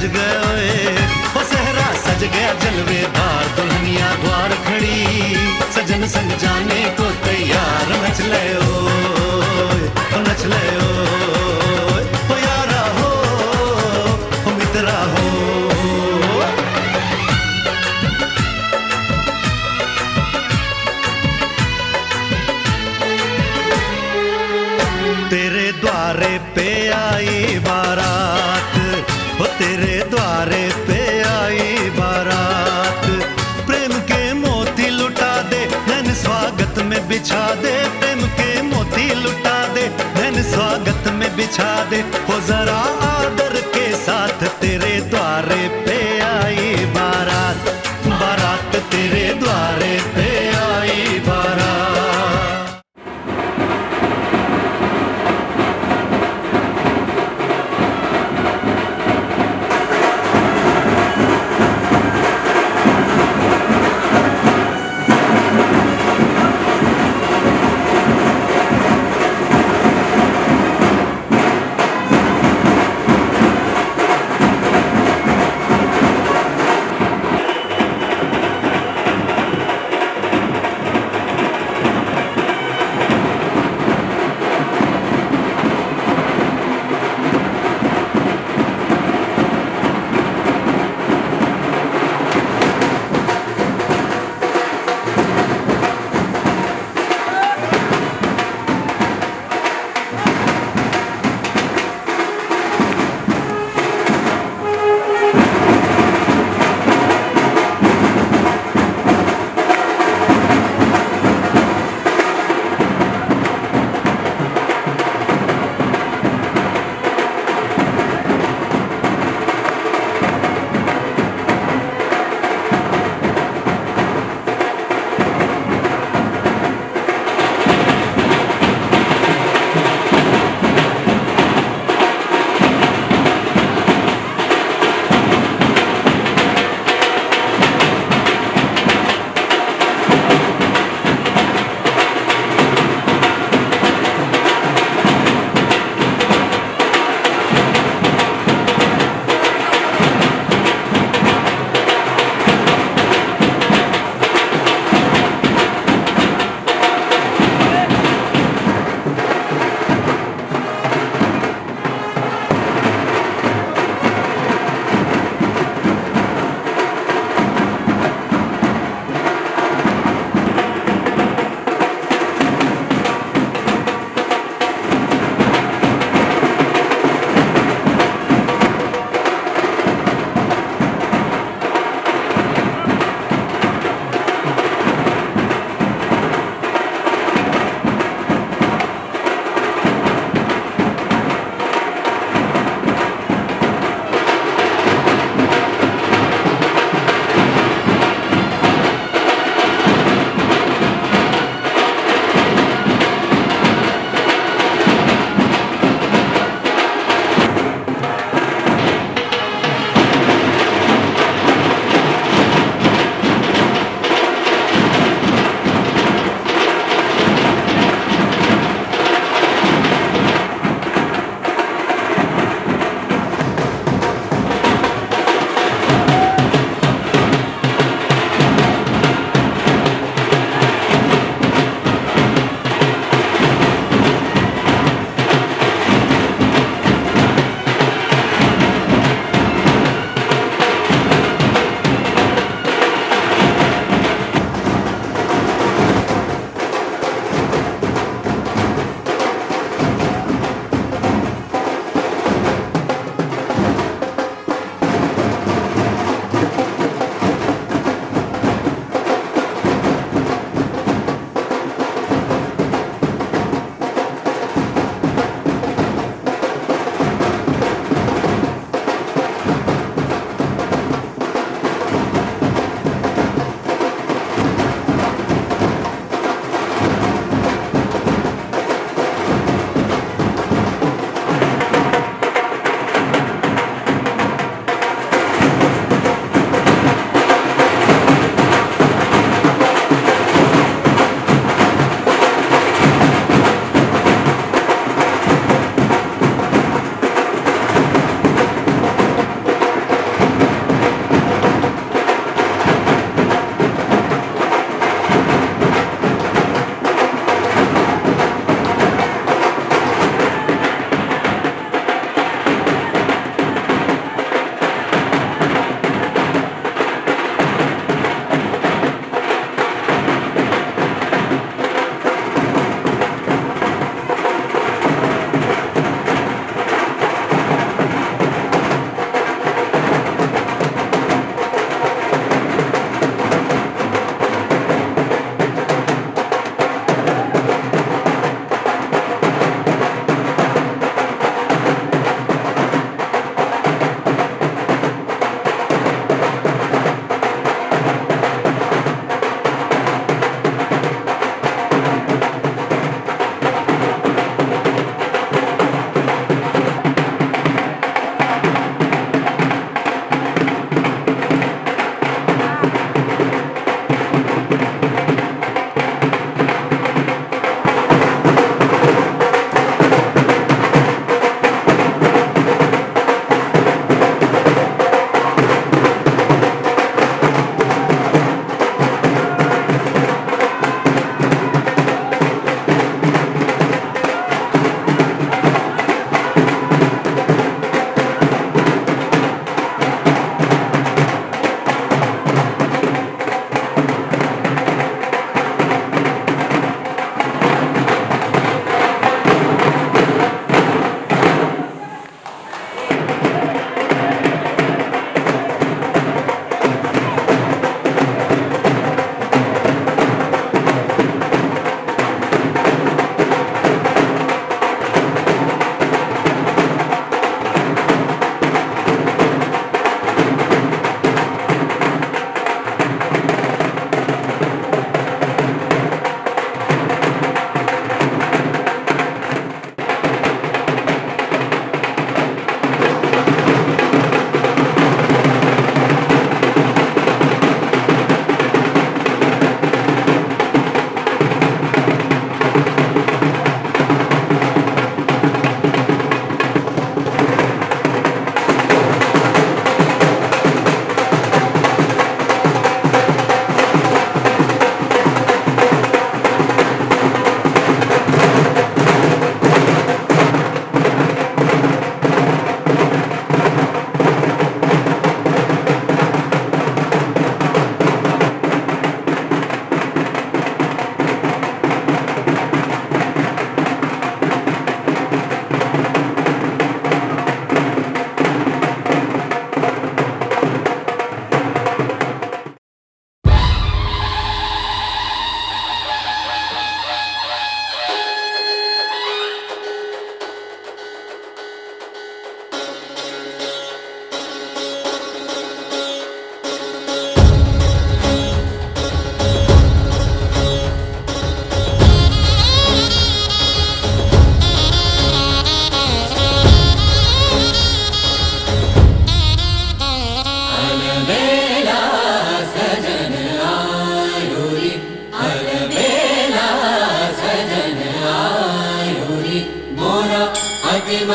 सज गए ओए, ओ सहरा सज गया जलवेदार, दुल्हनिया द्वार खड़ी, सजन संग जाने को तैयार। नच ले ओए, ओ नच ले ओए, ओ यारा हो, ओ मित्रा हो। तेरे द्वारे पे आई बारात, ओ तेरे द्वारे पे आई बारात, प्रेम के मोती लुटा दे नैन स्वागत में बिछा दे, प्रेम के मोती लुटा दे नैन स्वागत में बिछा दे, हो जरा आदर के साथ तेरे द्वारे पे आई बारात, बारात तेरे द्वारे पे आई बारात।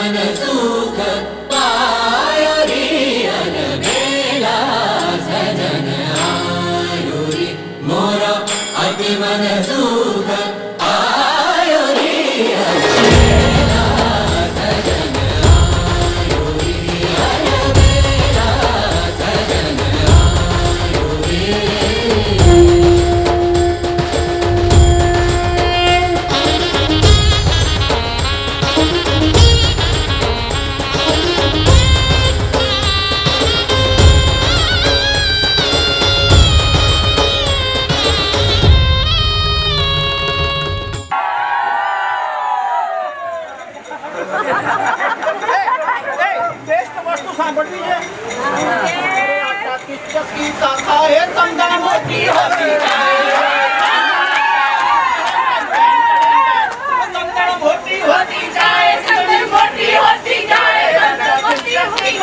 मन सुख पायो रे अलबेला सजन आयो रे मोरा अति मन सुख आयो रे अलबेला सजन आयो रे अलबेला सजन आयो रे बेस्ट वस्तू सांभाळली आहे. आता ती चक्की काका हे समजा मोठी होती समजा मोठी होती जाय समजा मोठी होती जाय समजा मोठी होती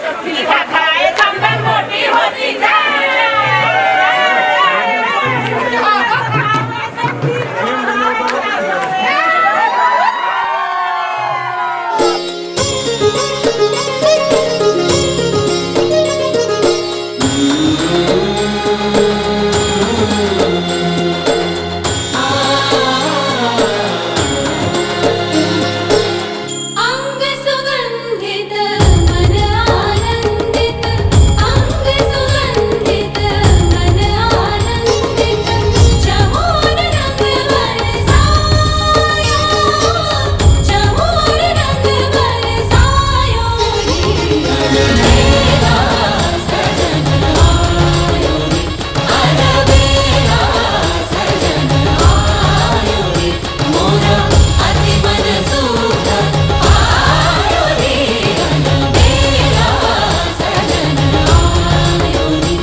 चक्की काका हे समजा मोठी होती अंग सुगंधित मन आनंदित अंग सुगंधित मन आनंदित चहोर रंग बरसायो चहोर रंग बरसायो अलबेला सजन आयो रे अलबेला सजन आयो रे मोरा अति मन सुख आयो रे अलबेला सजन आयो रे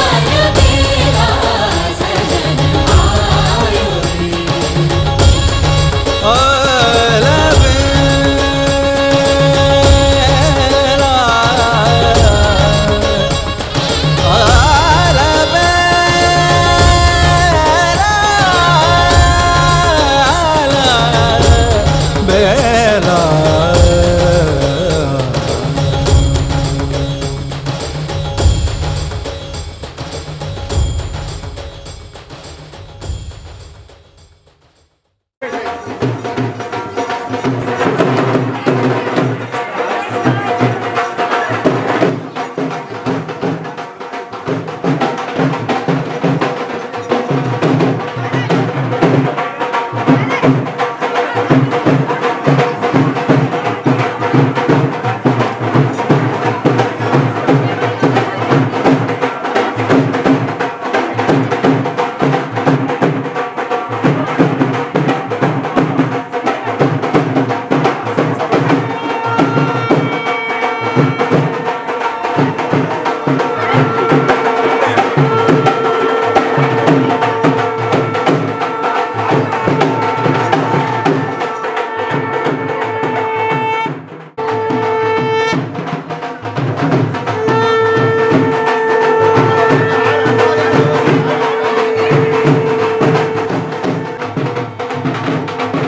अलबेला सजन आयो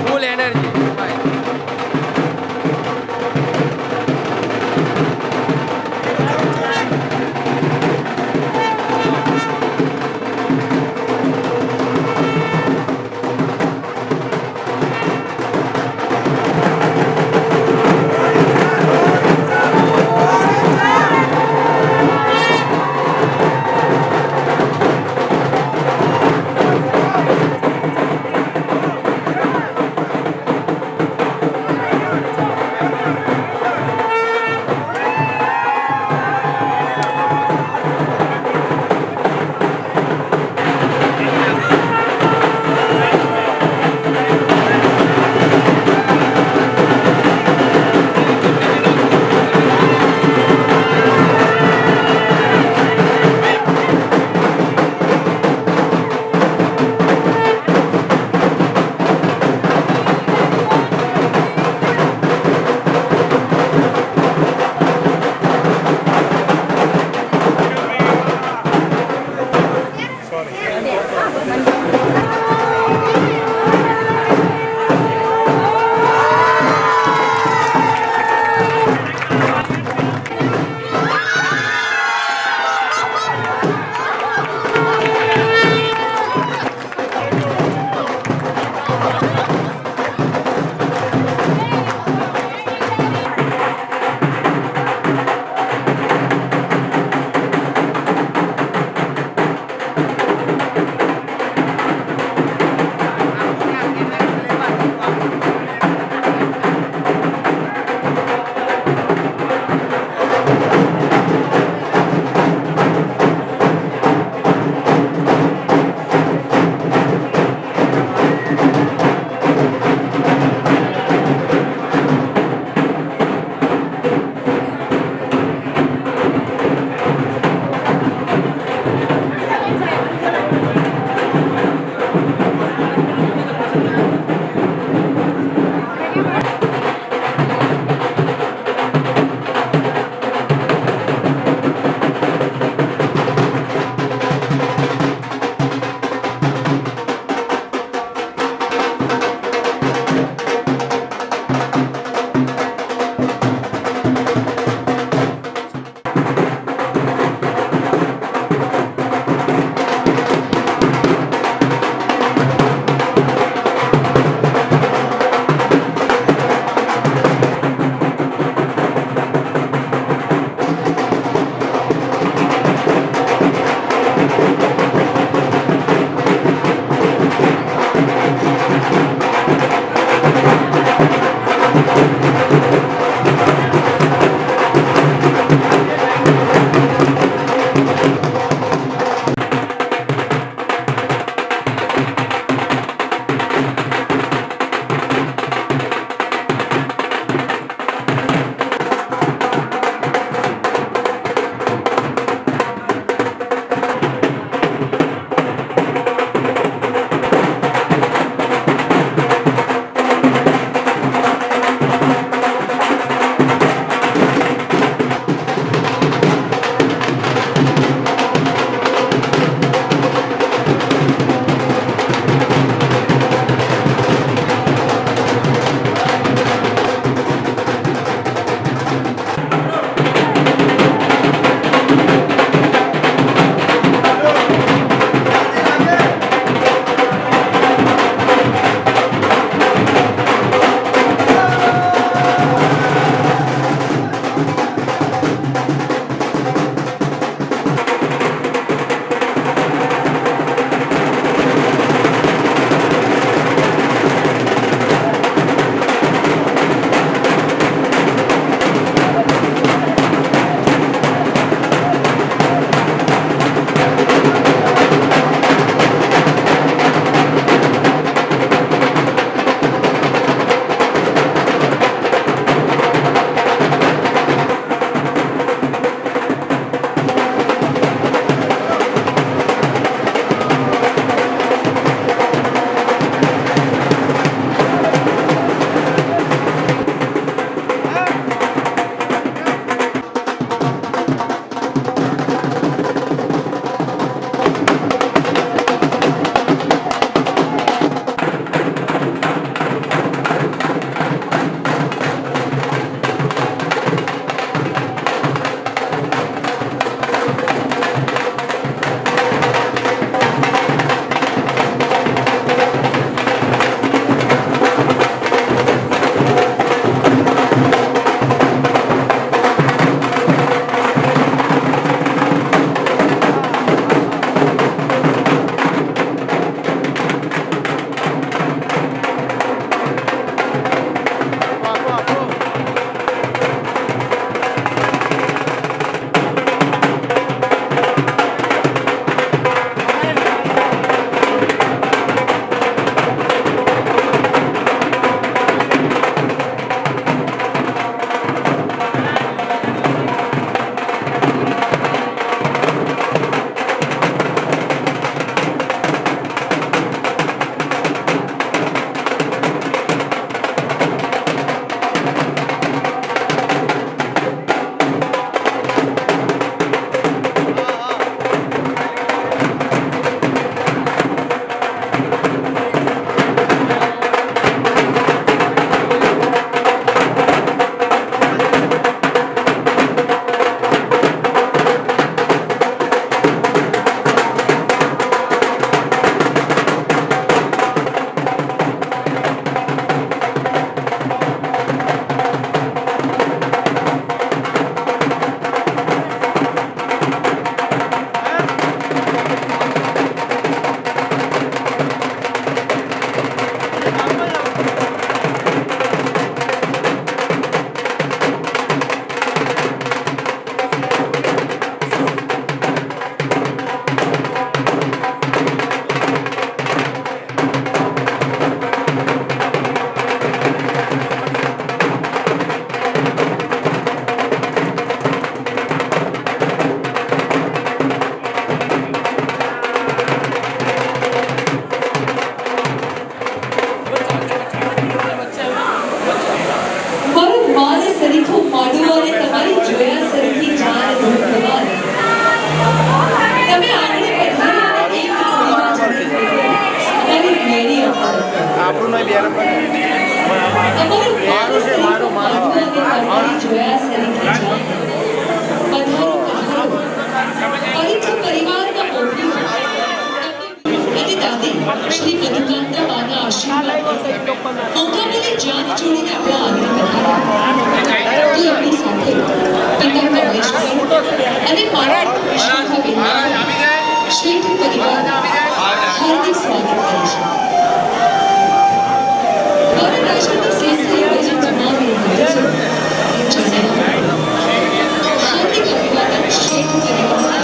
फुल एनर्जी અને મારા વિશ્વભવિના શેઠ પરિવાર હાર્દિક સ્વાગત કરે છે. મારા રાજાની સેસાઈ વજન જમાવી રહ્યો છે. હાર્દિક અભિવાદન શેઠ પરિવાર.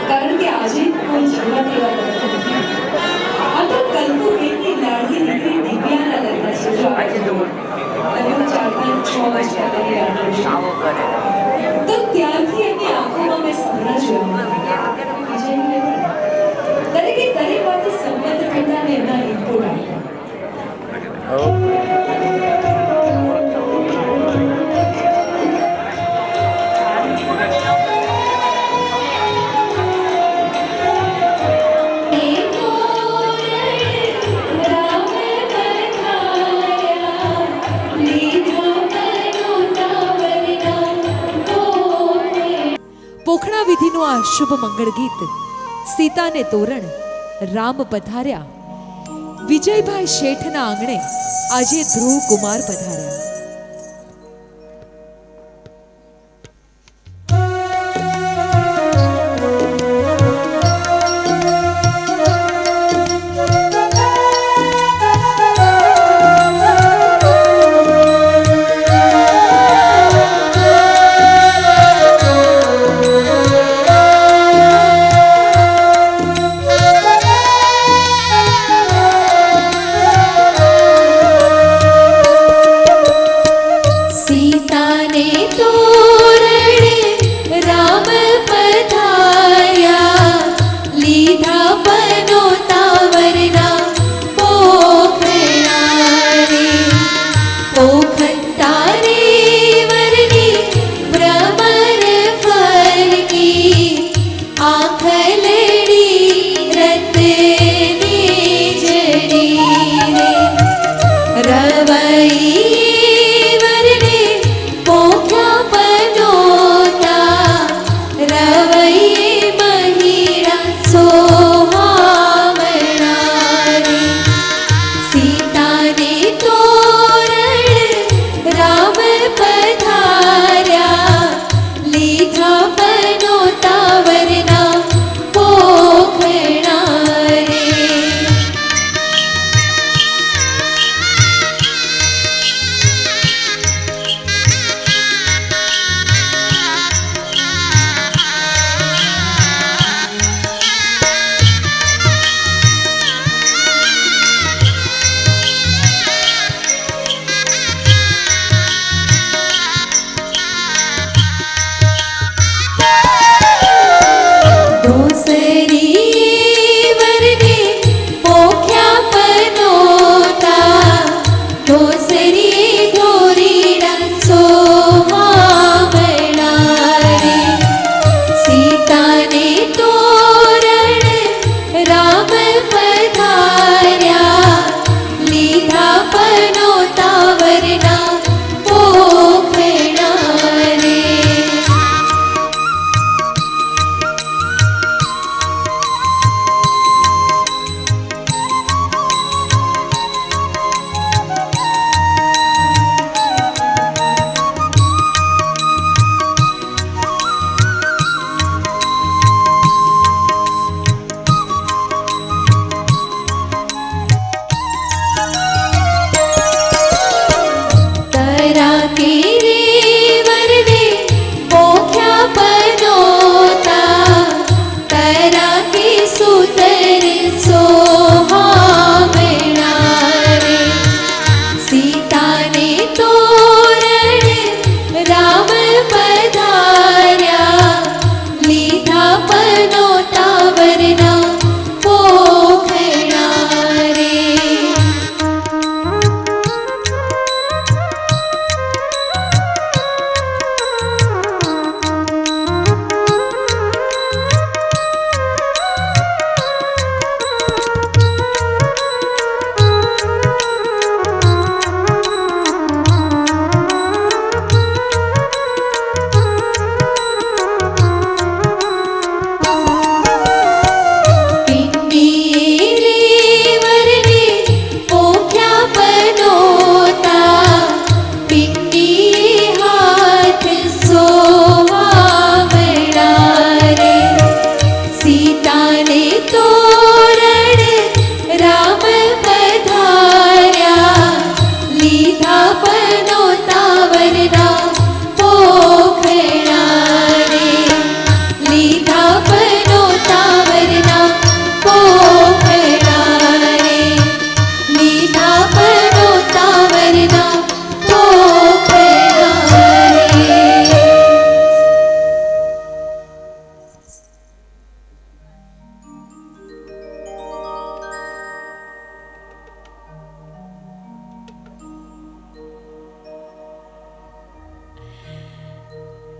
કારણ કે આજે કોઈ જીવવા તેવા નથી. આ તો કલ્પુબેનની લાડકી દીકરી દિવ્યાના લગ્ન છે. જો આજે અને હું 4-5-6 વર્ષ પહેલાની વાત કરું છું. તો ત્યારથી એમની આંખોમાં મેં સપના જોયા. વિજયને પણ દરેક વાતે સંબંધ કરતા ને એમના ઇનપુટ આપ્યા. પોખણા વિધિનું આ શુભ મંગળ ગીત સીતાને તોરણ રામ પધાર્યા. વિજયભાઈ શેઠના આંગણે આજે ધ્રુવ કુમાર પધાર્યા.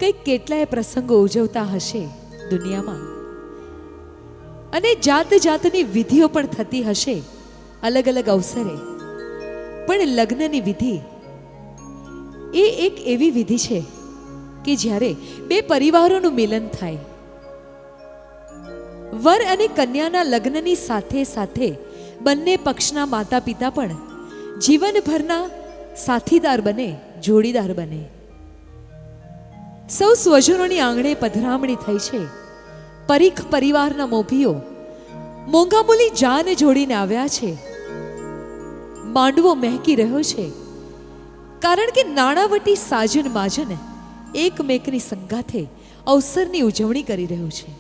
કંઈક કેટલાય પ્રસંગો ઉજવતા હશે દુનિયામાં, અને જાત જાતની વિધિઓ પણ થતી હશે અલગ અલગ અવસરે. પણ લગ્નની વિધિ એ એક એવી વિધિ છે કે જ્યારે બે પરિવારોનું મિલન થાય. વર અને કન્યાના લગ્નની સાથે સાથે બંને પક્ષના માતા પિતા પણ જીવનભરના સાથીદાર બને, જોડીદાર બને. સૌ સ્વજનોની આંગણે પધરામણી થઈ છે. પરીખ પરિવારના મોભીઓ મોંઘામૂલી જાન જોડીને આવ્યા છે. માંડવો મહેકી રહ્યો છે, કારણ કે નાણાવટી સાજન માજન એકમેકની સંગાથે અવસરની ઉજવણી કરી રહ્યું છે.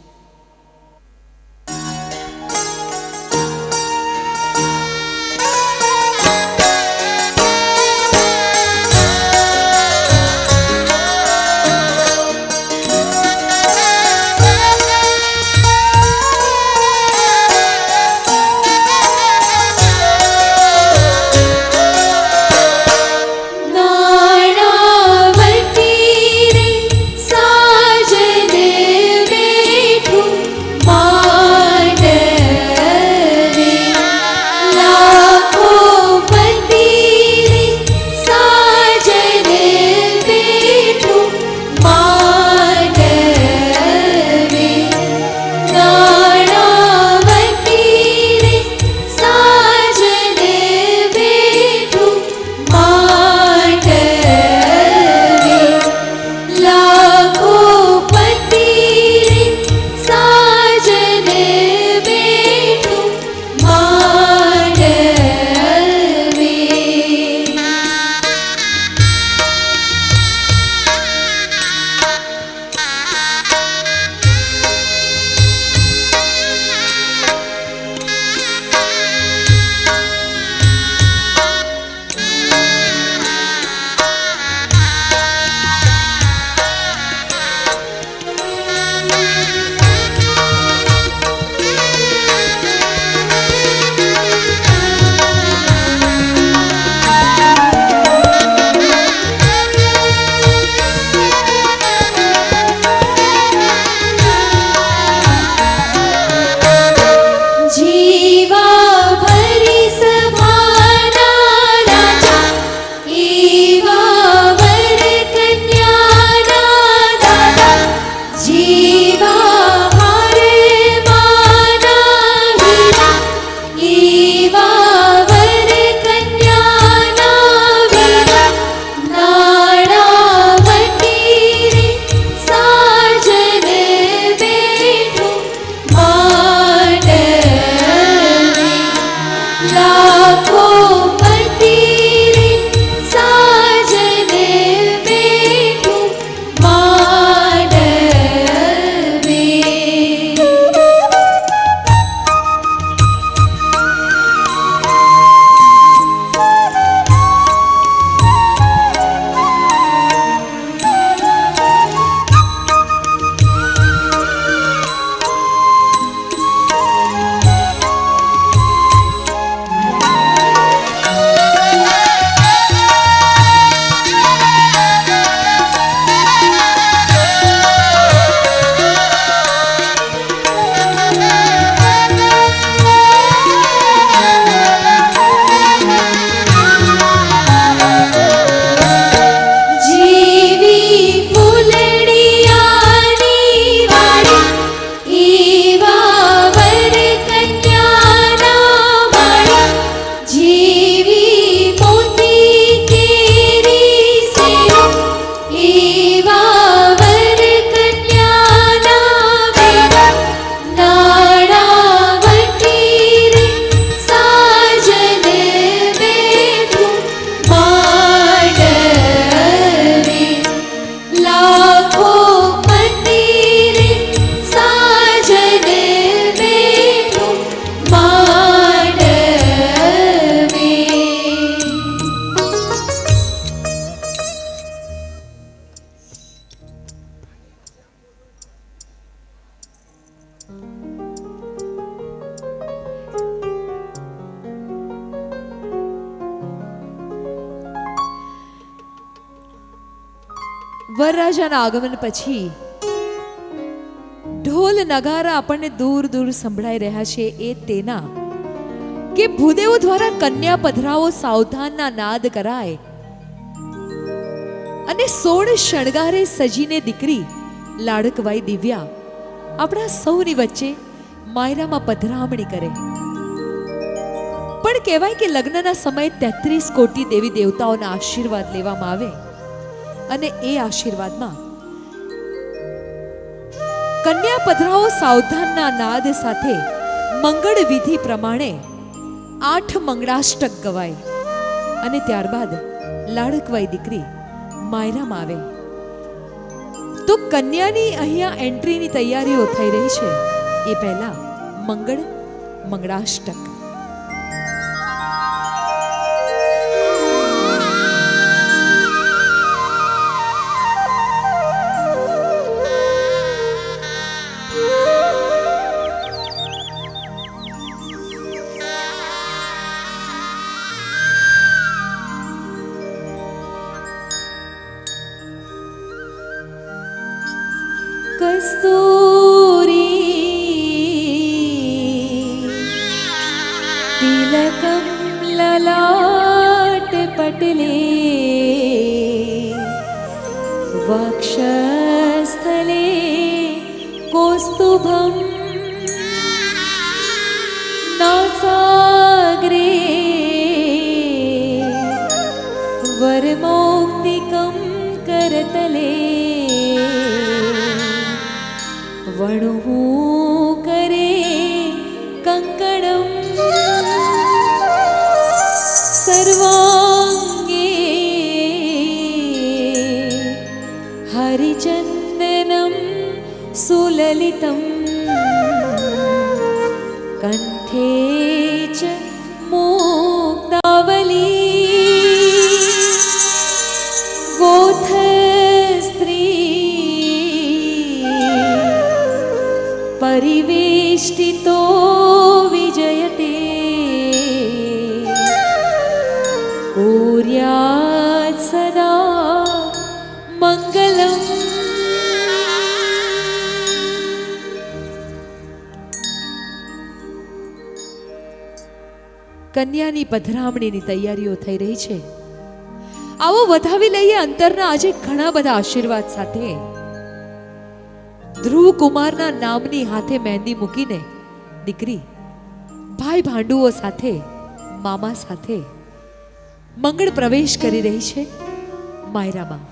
વરરાજાના આગમન પછી ઢોલ નગારા આપણને દૂર દૂર સંભળાઈ રહ્યા છે એ તેના કે ભૂદેવો દ્વારા કન્યા પધરાવો સાવધાનના નાદ કરાય અને 16 શણગારે સજીને દીકરી લાડકવાઈ દિવ્યા આપણા સૌની વચ્ચે માયરામાં પધરામણી કરે. પણ કહેવાય કે લગ્નના સમયે 33 કોટી દેવી દેવતાઓના આશીર્વાદ લેવામાં આવે અને એ આશીર્વાદમાં કન્યા પધરાવો સાવધાનના નાદ સાથે મંગળ વિધિ પ્રમાણે 8 મંગળાષ્ટક ગવાય અને ત્યારબાદ લાડકવાઈ દીકરી માયરામાં આવે. તો કન્યાની અહીંયા એન્ટ્રીની તૈયારીઓ થઈ રહી છે એ પહેલા મંગળાષ્ટક. कस्तूरी तिलकं ललाट पटले वक्षस्थले कौस्तुभं नासाग्रे वरमौक्तिकं करतले वणुः करे कंकणं सर्वांगे हरिचन्दनं सुललितं कंठे च मुक्तावली गोधस्त्री परिवेष्टितो विजयते कुर्यात् सदा मंगलम. કન્યાની પધરામણીની તૈયારીઓ થઈ રહી છે. આવો વધાવી લઈએ અંતરના આજે ઘણા બધા આશીર્વાદ સાથે. ધ્રુવ કુમારના નામની હાથે મહેંદી મૂકીને દીકરી ભાઈ ભાંડુઓ સાથે મામા સાથે મંગળ પ્રવેશ કરી રહી છે માયરામાં.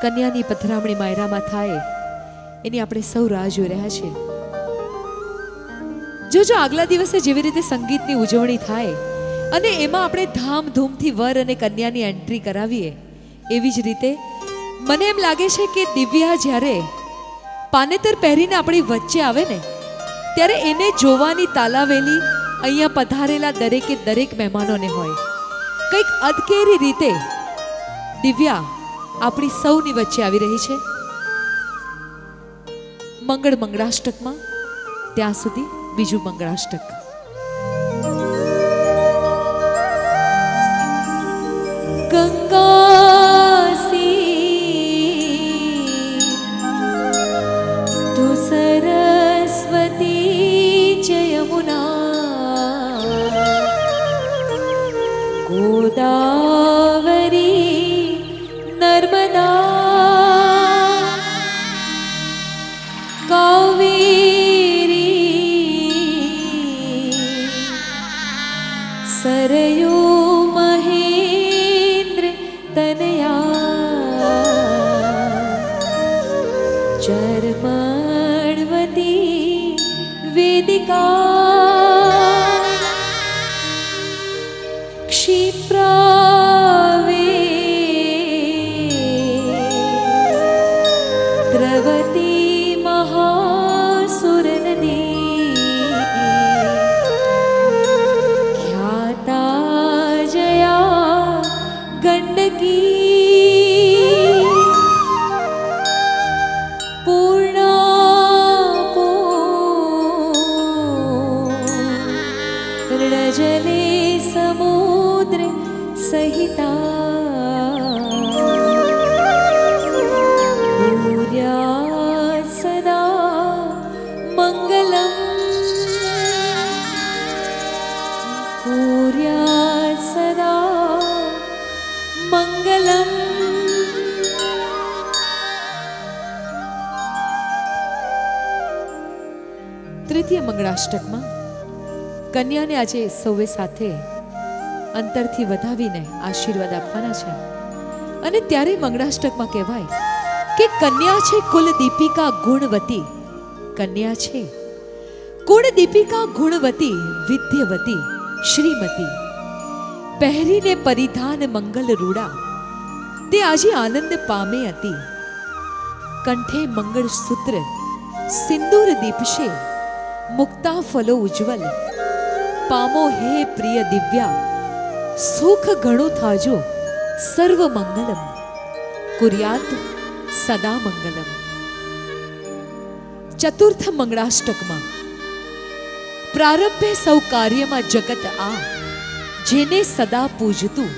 કન્યાની પધરામણી માયરામાં થાય એની આપણે સૌ રાહ જોઈ રહ્યા છે. જો આગલા દિવસે જેવી રીતે સંગીતની ઉજવણી થાય અને એમાં આપણે ધામધૂમથી વર અને કન્યાની એન્ટ્રી કરાવીએ એવી જ રીતે મને એમ લાગે છે કે દિવ્યા જ્યારે પાનેતર પહેરીને આપણી વચ્ચે આવે ને ત્યારે એને જોવાની તાલાવેલી અહીંયા પધારેલા દરેકે દરેક મહેમાનોને હોય. કંઈક અદકેરી રીતે દિવ્યા આપણી સૌની વચ્ચે આવી રહી છે મંગળાષ્ટકમાં. ત્યાં સુધી બીજું મંગળાષ્ટક. ગંગાસી તુ સરસ્વતી ચ યમુના ગોદાવરી નર્મદા કાવેરી સરયુ મહેશ્વરી તનયા ચરમણવતી વેદિકા क्षिप्रावे द्रवती महासुरनदी ख्याता जया गण्डकी पूर्णा पूर्णजले समुद्र सहिता कुर्यात् सदा मङ्गलम् कुर्यात् सदा मङ्गलम् તૃતીય મંગળાષ્ટકમાં કન્યાને આજે સૌએ સાથે અંતરથી વધાવીને આશીર્વાદ આપવાના છે અને ત્યારે મંગળાષ્ટકમાં કહેવાય કે કન્યા છે કુલ દીપિકા ગુણવતી, કન્યા છે કુળ દીપિકા ગુણવતી વિદ્યવતી શ્રીમતી, પહેરીને પરિધાન મંગલ રૂડા તે આજે આનંદ પામે હતી, કંઠે મંગળ સૂત્ર સિંદૂર દીપશે મુક્તા ફલો ઉજ્જવલ, પામો હે પ્રિય દિવ્યા સુખ ઘણું થાજો સર્વ મંગલમ, કુર્યાત સદા મંગલમ. ચતુર્થ મંગળાષ્ટકમાં પ્રારંભે સૌ કાર્યમાં જગત આ જેને સદા પૂજતું,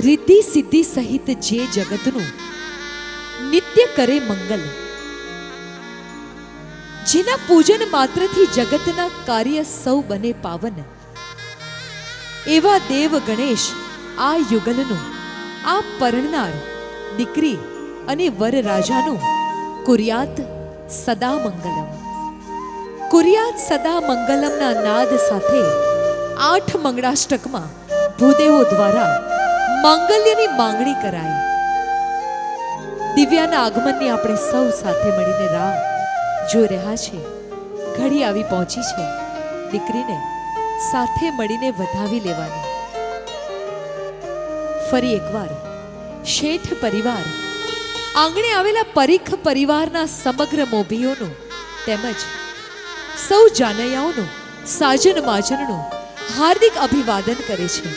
રિદ્ધિ સિદ્ધિ સહિત જે જગતનું નિત્ય કરે મંગલ, જેના પૂજન માત્રથી જગતના કાર્ય સૌ બને પાવન, એવા દેવ ગણેશ આ યુગલનું આ પરણનાર દીકરી અને વર રાજાનું કુર્યાત સદા મંગલમ. કુર્યાત સદા મંગલમના નાદ સાથે 8 મંગળાષ્ટકમાં ભૂદેવો દ્વારા માંગલ્યની માંગણી કરાય. દિવ્યાના આગમનની આપણે સૌ સાથે મળીને રાહ જોઈ રહ્યા છે. ઘડી આવી પહોંચી છે, દીકરીને સાથે મળીને વધાવી લેવાની. ફરી એકવાર શેઠ પરિવાર, આંગણે આવેલા પરીખ પરિવારના સમગ્ર મોભીઓનું તેમજ સૌ જાનૈયાઓનું સાજન માજનનું હાર્દિક અભિવાદન કરે છે.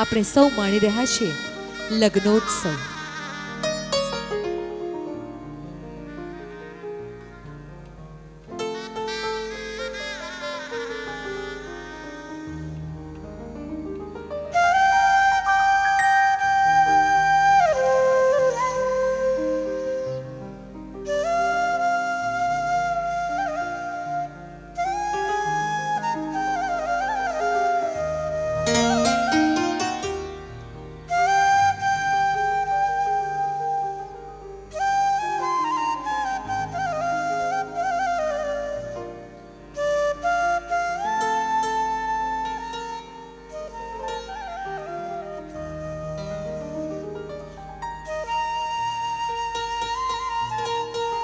આપણે સૌ માણી રહ્યા છીએ લગ્નોત્સવ.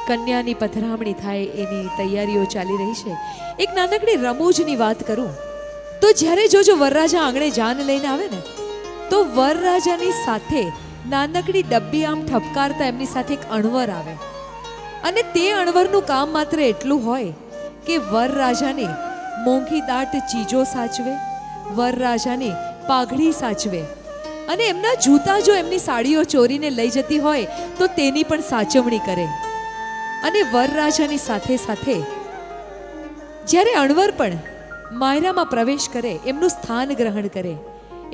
કન્યાની પધરામણી થાય એની તૈયારીઓ ચાલી રહી છે. એક નાનકડી રમૂજની વાત કરું તો જ્યારે જોજો વરરાજા આંગણે જાન લઈને આવે ને તો વરરાજાની સાથે નાનકડી ડબ્બી આમ ઠપકારતા એમની સાથે એક અણવર આવે અને તે અણવરનું કામ માત્ર એટલું હોય કે વરરાજાની મોંઘી દાટ ચીજો સાચવે, વરરાજાની પાઘડી સાચવે અને એમના જૂતા જો એમની સાડીઓ ચોરીને લઈ જતી હોય તો તેની પણ સાચવણી કરે. અને વરરાજાની સાથે સાથે જ્યારે અણવર પણ માયરામાં પ્રવેશ કરે, એમનું સ્થાન ગ્રહણ કરે,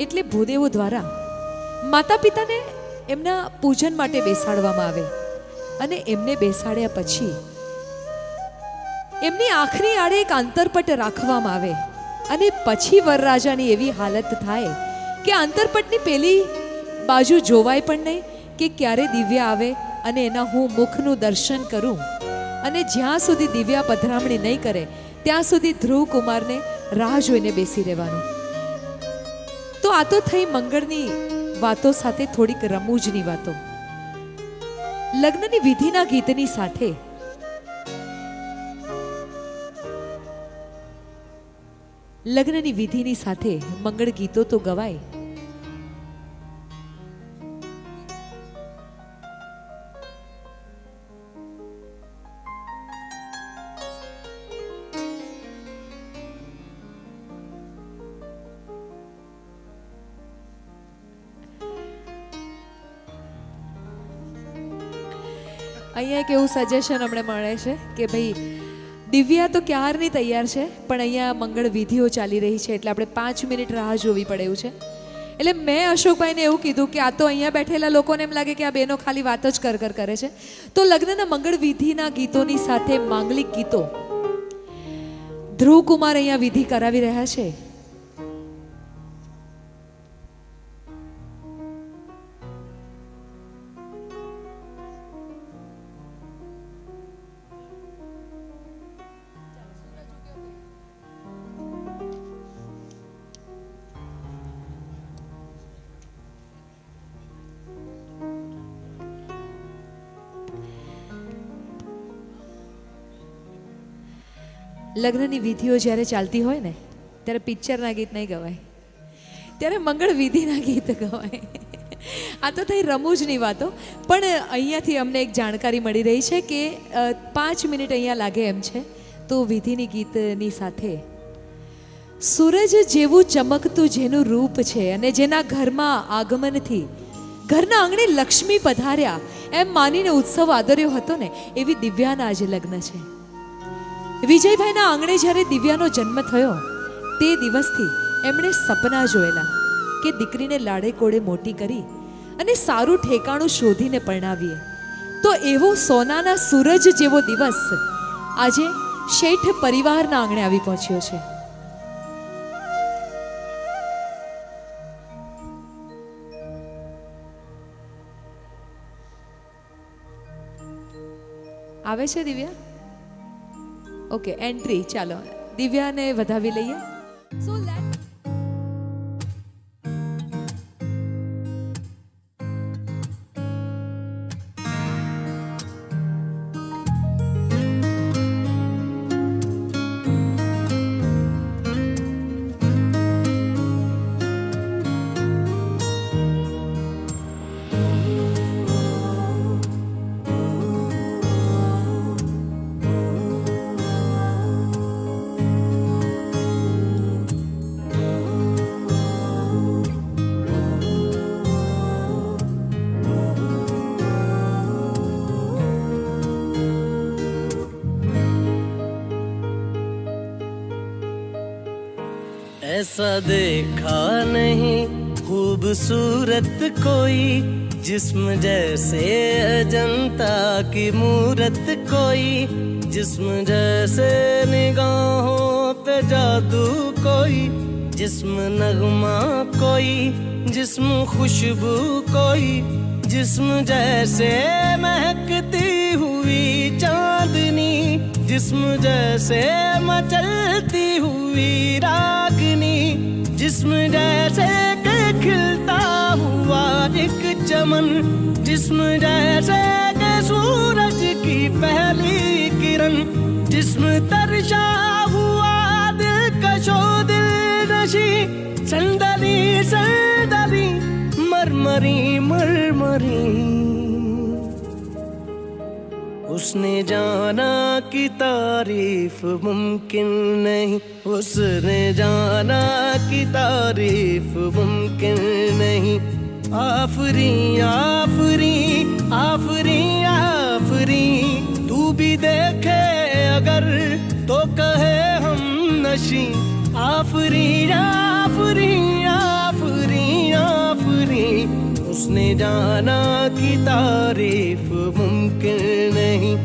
એટલે ભૂદેવો દ્વારા માતા પિતાને એમના પૂજન માટે બેસાડવામાં આવે અને એમને બેસાડ્યા પછી એમની આંખની આડે એક આંતરપટ રાખવામાં આવે અને પછી વરરાજાની એવી હાલત થાય કે આંતરપટની પેલી બાજુ જોવાય પણ નહીં કે ક્યારે દિવ્યા આવે અને એના હું મુખનું દર્શન કરું. અને જ્યાં સુધી દિવ્યા પધરામણી નહીં કરે ત્યાં સુધી ધ્રુવ કુમારને રાહ જોઈને બેસી રહેવાનું. તો આ તો થઈ મંગળની વાતો સાથે થોડીક રમૂજની વાતો. લગ્નની વિધિના ગીતની સાથે લગ્નની વિધિની સાથે મંગળ ગીતો તો ગવાય, અહીંયા એક એવું સજેશન અમને મળે છે કે ભાઈ દિવ્યા તો ક્યારની તૈયાર છે, પણ અહીંયા મંગળ વિધિઓ ચાલી રહી છે એટલે આપણે 5 મિનિટ રાહ જોવી પડે એવું છે. એટલે મેં અશોકભાઈને એવું કીધું કે આ તો અહીંયા બેઠેલા લોકોને એમ લાગે કે આ બેનો ખાલી વાત જ કર કરે છે, તો લગ્નના મંગળ વિધિના ગીતોની સાથે માંગલિક ગીતો ધ્રુવ કુમાર અહીંયા વિધિ કરાવી રહ્યા છે. લગ્નની વિધિઓ જ્યારે ચાલતી હોય ને ત્યારે પિક્ચરના ગીત નહીં ગવાય, ત્યારે મંગળ વિધિના ગીત ગવાય. આ તો થઈ રમૂજની વાતો, પણ અહીંયાથી અમને એક જાણકારી મળી રહી છે કે 5 મિનિટ અહીંયા લાગે એમ છે. તો વિધિની ગીતની સાથે સૂરજ જેવું ચમકતું જેનું રૂપ છે અને જેના ઘરમાં આગમનથી ઘરના આંગણે લક્ષ્મી પધાર્યા એમ માનીને ઉત્સવ આદર્યો હતો ને, એવી દિવ્યાના આજે લગ્ન છે. વિજયભાઈના આંગણે જ્યારે દિવ્યાનો જન્મ થયો તે દિવસથી એમણે સપના જોયેલા કે દીકરીને લાડે કોડે મોટી કરી અને સારું ઠેકાણું શોધીને પરણાવીએ. તો એવો સોનાના સૂરજ જેવો દિવસ આજે શેઠ પરિવારના આંગણે આવી પહોંચ્યો છે. આવે છે દિવ્યા? Okay, entry. ચાલો દિવ્યાને વધાવી લઈએ. સો ऐसा देखा नहीं खूबसूरत कोई, जिस्म जैसे अजंता की मूरत कोई, जिस्म जैसे निगाहों पे जादू कोई, जिस्म नगमा कोई, जिस्म खुशबू कोई, जिस्म जैसे महकती हुई चांदनी, जिस्म जैसे मचलती हुई रागनी, जिस्म जैसे के खिलता हुआ एक चमन, जिस्म जैसे के सूरज की पहली किरण, जिस्म तरशा हुआ दिलकशो दिल नशी, संदली संदली मरमरी मरमरी. उसने जाना कि तारीफ मुमकिन नहीं, उसने जाना कि तारीफ मुमकिन नहीं. आफरी आफरी आफरी आफरी, तू भी देखे अगर तो कहे हम नशी. आफरी आफरी आफरी आफरी, उसने जाना कि तारीफ मुमकिन नहीं,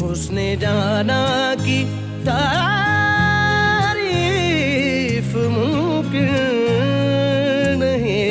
उसने जाना कि तारीफ मुमकिन नहीं.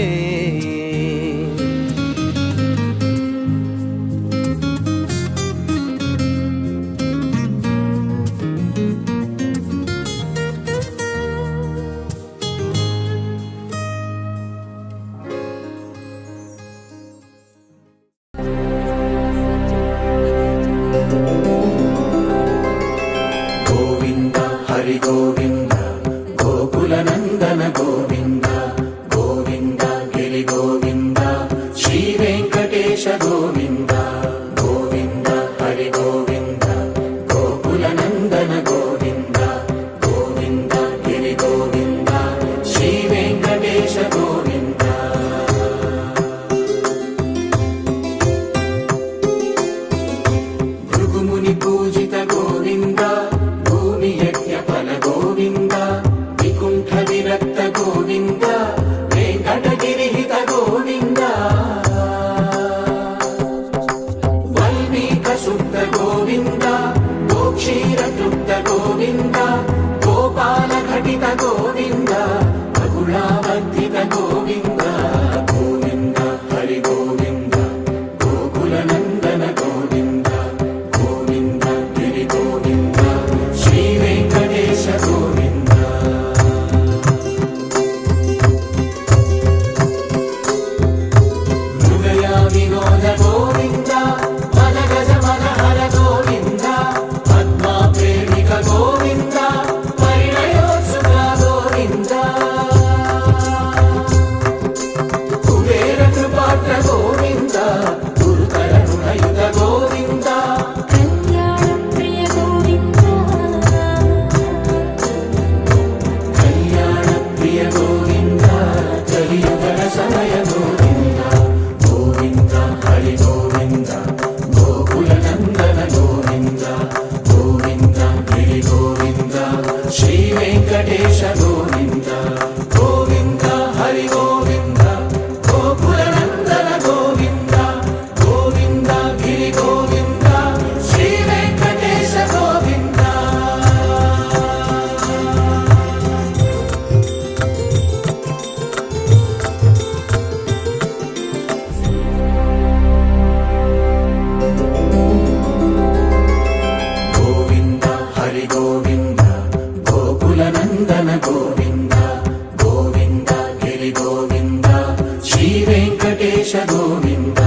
వెంకటేశ గోవింద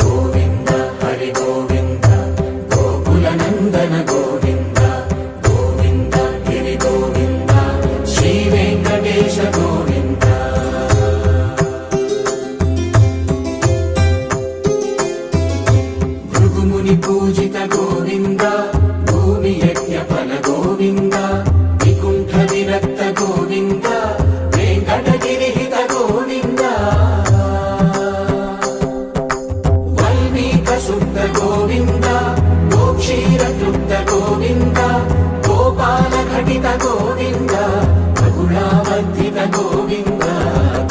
గోవింద హరి గోవింద గోకుల నందన గోవింద గోవింద గిరి గోవింద శ్రీ వెంకటేశ గోవింద భృగుముని పూజిత గోవింద భూమి యజ్ఞ ఫల గోవింద వికుంఠ విరక్త గోవింద వెంకటగిరి హిత గోవింద వల్మీక శుద్ధ గోవింద గోక్షీర తృప్త గోవింద గోపాల ఘటిత గోవింద రఘుళావర్ధిత గోవింద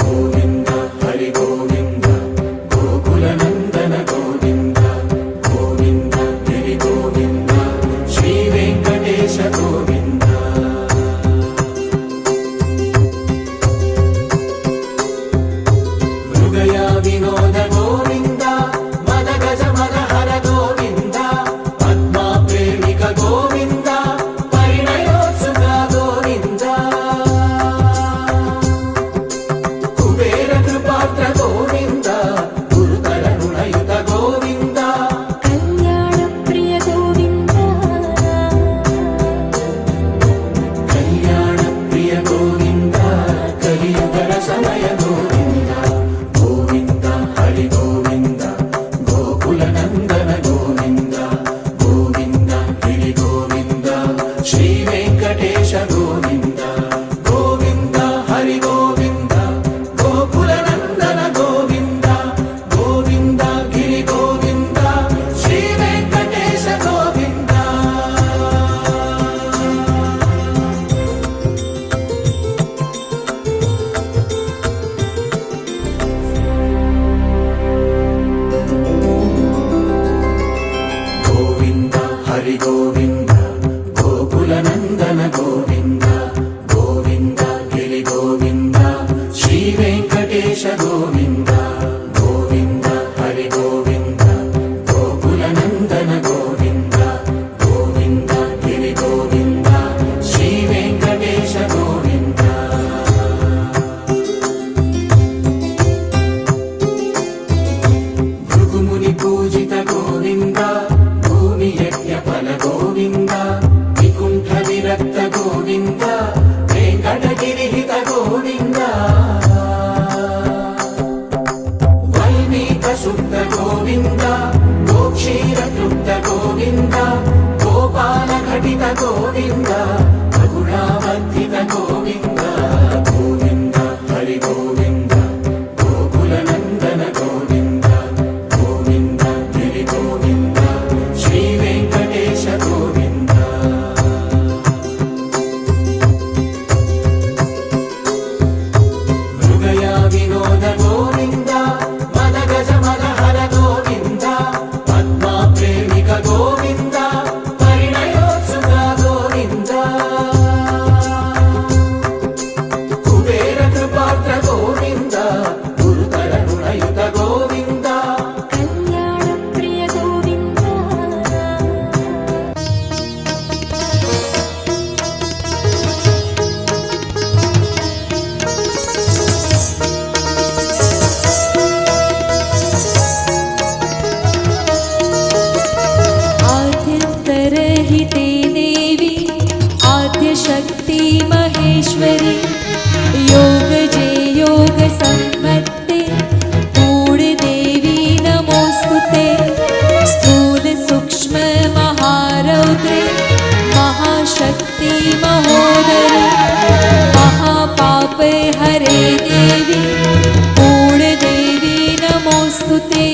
గోవింద హరి గోవింద గోకుల నందన గోవింద గోవింద గిరి గోవింద శ్రీ వెంకటేశ గోవింద మృగయా వినోద గోవింద మద గజ మద హర గోవింద పద్మా ప్రేమిక గోవింద పరిణయోత్సుక గోవింద కుబేర కృపాత్ర గోవింద గురుతర రుణయుత గోవింద కళ్యాణ ప్రియ గోవింద కళ్యాణ ప్రియ గోవింద కలియుగర సమయ గోవింద గోవింద హరి గోవింద గోకుల నందన గోవింద గోవింద గిరి గోవింద శ్రీ వెంకటేశ గోవింద గోవింద హరి గోవింద గోకుల నందన గోవింద గోవింద గిరి గోవింద శ్రీ వెంకటేశ గోవింద గోవింద హరి గోవింద గోకుల నందన గోవింద గోవింద గిరి గోవింద శ్రీ వెంకటేశ గోవింద గోవింద హరి గోవింద గోకుల నందన గోవింద గోవింద గిరి గోవింద శ్రీ వెంకటేశ గోవింద భృగుముని పూజిత గోవింద భూమి యజ్ఞ ఫల గోవింద వికుంఠ విరక్త గోవింద వెంకటగిరి హిత గోవింద వల్మీక శుద్ధ గోవింద గోక్షీర తృప్త గోవింద గోపాల ఘటిత గోవింద రఘుళావర్ధిత గోవింద గోవింద హరి గోవింద గోకుల నందన గోవింద గోవింద గిరి గోవింద శ్రీ వెంకటేశ గోవింద మృగయా వినోద గోవింద మద గజ మద హర గోవింద పద్మా ప్రేమిక గోవింద పరిణయోత్సుక గోవింద కుబేర కృపాత్ర గోవింద గురుతర రుణయుత గోవింద కళ్యాణ ప్రియ గోవింద आद्यन्तरहिते देवी आद्यशक्ति महेश्वरी योग जे योग सम्मत्ते पूर्णदेवी नमोस्तुते स्थूल सूक्ष्म महारौद्रे महाशक्ति महोदरे महापाप हरे देवी पूर्णदेवी नमोस्तुते